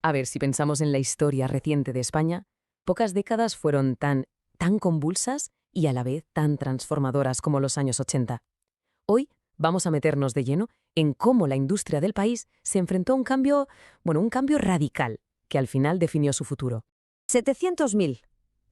A ver, si pensamos en la historia reciente de España, pocas décadas fueron tan convulsas y a la vez tan transformadoras como los años 80. Hoy vamos a meternos de lleno en cómo la industria del país se enfrentó a un cambio radical que al final definió su futuro. 700.000.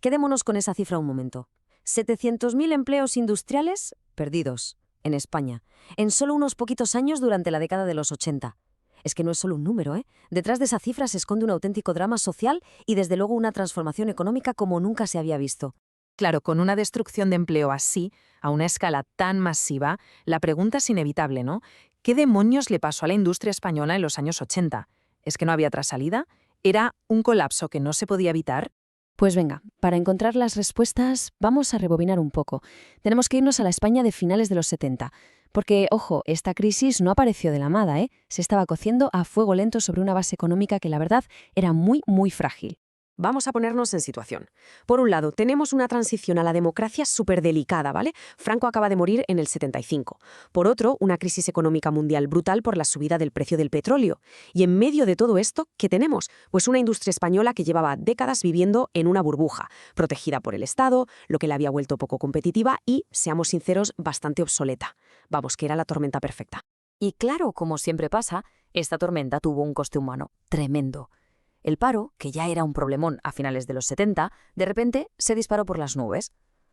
Quedémonos con esa cifra un momento. 700.000 empleos industriales perdidos en España, en solo unos poquitos años durante la década de los 80. Es que no es solo un número, ¿eh? Detrás de esa cifra se esconde un auténtico drama social y desde luego una transformación económica como nunca se había visto. Claro, con una destrucción de empleo así, a una escala tan masiva, la pregunta es inevitable, ¿no? ¿Qué demonios le pasó a la industria española en los años 80? ¿Es que no había otra salida? ¿Era un colapso que no se podía evitar? Pues venga, para encontrar las respuestas vamos a rebobinar un poco. Tenemos que irnos a la España de finales de los 70. Porque, ojo, esta crisis no apareció de la nada, ¿eh? Se estaba cociendo a fuego lento sobre una base económica que la verdad era muy, muy frágil. Vamos a ponernos en situación. Por un lado, tenemos una transición a la democracia súper delicada, ¿vale? Franco acaba de morir en el 75. Por otro, una crisis económica mundial brutal por la subida del precio del petróleo. Y en medio de todo esto, ¿qué tenemos? Pues una industria española que llevaba décadas viviendo en una burbuja, protegida por el Estado, lo que la había vuelto poco competitiva y, seamos sinceros, bastante obsoleta. Vamos, que era la tormenta perfecta. Y claro, como siempre pasa, esta tormenta tuvo un coste humano tremendo. El paro, que ya era un problemón a finales de los 70, de repente se disparó por las nubes.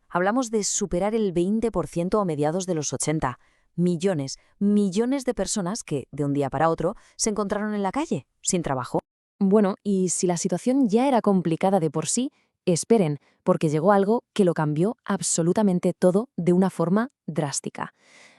Hablamos de superar el 20% a mediados de los 80. Millones, millones de personas que, de un día para otro, se encontraron en la calle, sin trabajo. Bueno, y si la situación ya era complicada de por sí, esperen, porque llegó algo que lo cambió absolutamente todo de una forma drástica.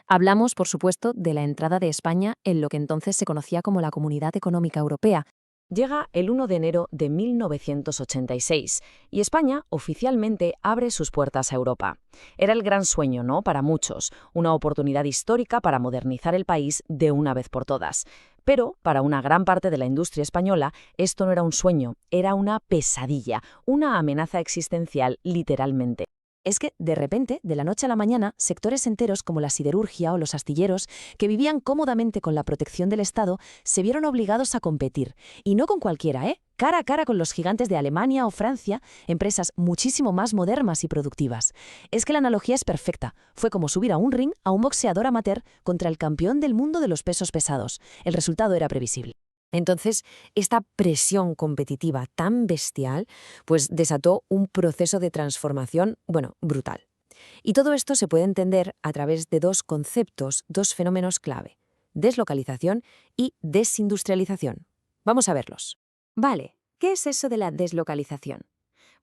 Hablamos, por supuesto, de la entrada de España en lo que entonces se conocía como la Comunidad Económica Europea. Llega el 1 de enero de 1986 y España oficialmente abre sus puertas a Europa. Era el gran sueño, ¿no?, para muchos, una oportunidad histórica para modernizar el país de una vez por todas. Pero para una gran parte de la industria española esto no era un sueño, era una pesadilla, una amenaza existencial literalmente. Es que, de repente, de la noche a la mañana, sectores enteros como la siderurgia o los astilleros, que vivían cómodamente con la protección del Estado, se vieron obligados a competir. Y no con cualquiera, ¿eh? Cara a cara con los gigantes de Alemania o Francia, empresas muchísimo más modernas y productivas. Es que la analogía es perfecta. Fue como subir a un ring a un boxeador amateur contra el campeón del mundo de los pesos pesados. El resultado era previsible. Entonces, esta presión competitiva tan bestial, pues desató un proceso de transformación, brutal. Y todo esto se puede entender a través de dos conceptos, dos fenómenos clave: deslocalización y desindustrialización. Vamos a verlos. Vale, ¿qué es eso de la deslocalización?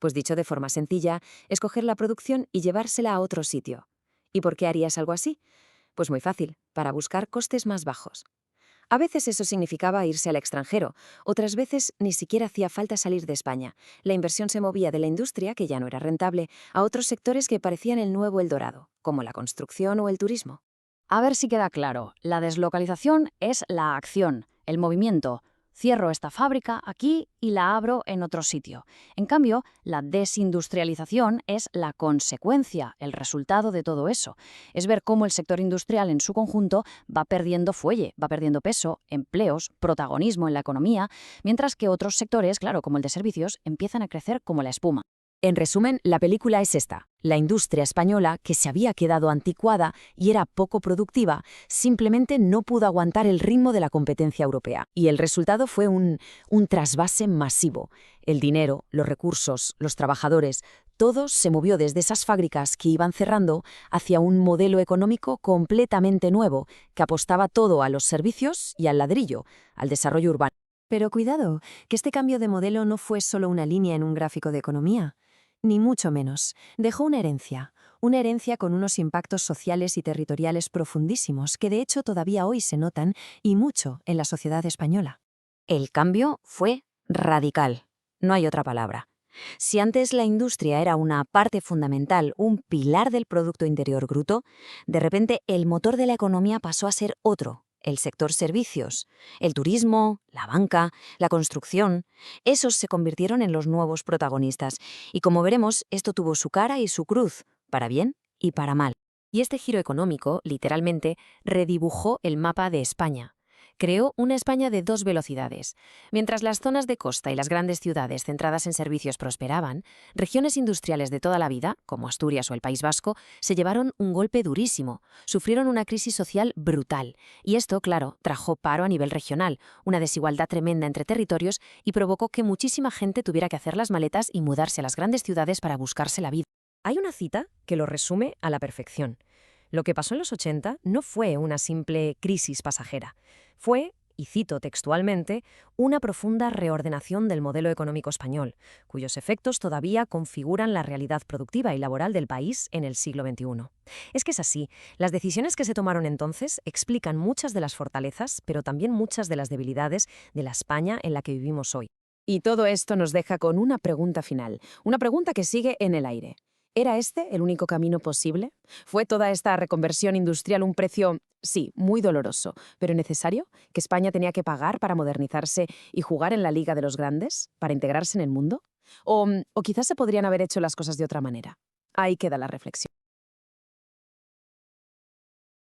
Pues dicho de forma sencilla, es coger la producción y llevársela a otro sitio. ¿Y por qué harías algo así? Pues muy fácil, para buscar costes más bajos. A veces eso significaba irse al extranjero, otras veces ni siquiera hacía falta salir de España. La inversión se movía de la industria, que ya no era rentable, a otros sectores que parecían el nuevo Eldorado, como la construcción o el turismo. A ver si queda claro, la deslocalización es la acción, el movimiento. Cierro esta fábrica aquí y la abro en otro sitio. En cambio, la desindustrialización es la consecuencia, el resultado de todo eso. Es ver cómo el sector industrial en su conjunto va perdiendo fuelle, va perdiendo peso, empleos, protagonismo en la economía, mientras que otros sectores, claro, como el de servicios, empiezan a crecer como la espuma. En resumen, la película es esta. La industria española, que se había quedado anticuada y era poco productiva, simplemente no pudo aguantar el ritmo de la competencia europea. Y el resultado fue un trasvase masivo. El dinero, los recursos, los trabajadores, todo se movió desde esas fábricas que iban cerrando hacia un modelo económico completamente nuevo, que apostaba todo a los servicios y al ladrillo, al desarrollo urbano. Pero cuidado, que este cambio de modelo no fue solo una línea en un gráfico de economía. Ni mucho menos. Dejó una herencia con unos impactos sociales y territoriales profundísimos que de hecho todavía hoy se notan y mucho en la sociedad española. El cambio fue radical. No hay otra palabra. Si antes la industria era una parte fundamental, un pilar del Producto Interior Bruto, de repente el motor de la economía pasó a ser otro: el sector servicios, el turismo, la banca, la construcción. Esos se convirtieron en los nuevos protagonistas. Y como veremos, esto tuvo su cara y su cruz, para bien y para mal. Y este giro económico, literalmente, redibujó el mapa de España. Creó una España de dos velocidades. Mientras las zonas de costa y las grandes ciudades centradas en servicios prosperaban, regiones industriales de toda la vida, como Asturias o el País Vasco, se llevaron un golpe durísimo. Sufrieron una crisis social brutal. Y esto, claro, trajo paro a nivel regional, una desigualdad tremenda entre territorios y provocó que muchísima gente tuviera que hacer las maletas y mudarse a las grandes ciudades para buscarse la vida. Hay una cita que lo resume a la perfección. Lo que pasó en los 80 no fue una simple crisis pasajera. Fue, y cito textualmente, una profunda reordenación del modelo económico español, cuyos efectos todavía configuran la realidad productiva y laboral del país en el siglo XXI. Es que es así, las decisiones que se tomaron entonces explican muchas de las fortalezas, pero también muchas de las debilidades de la España en la que vivimos hoy. Y todo esto nos deja con una pregunta final, una pregunta que sigue en el aire. ¿Era este el único camino posible? ¿Fue toda esta reconversión industrial un precio, sí, muy doloroso, pero necesario, que España tenía que pagar para modernizarse y jugar en la Liga de los Grandes, para integrarse en el mundo? ¿O quizás se podrían haber hecho las cosas de otra manera? Ahí queda la reflexión.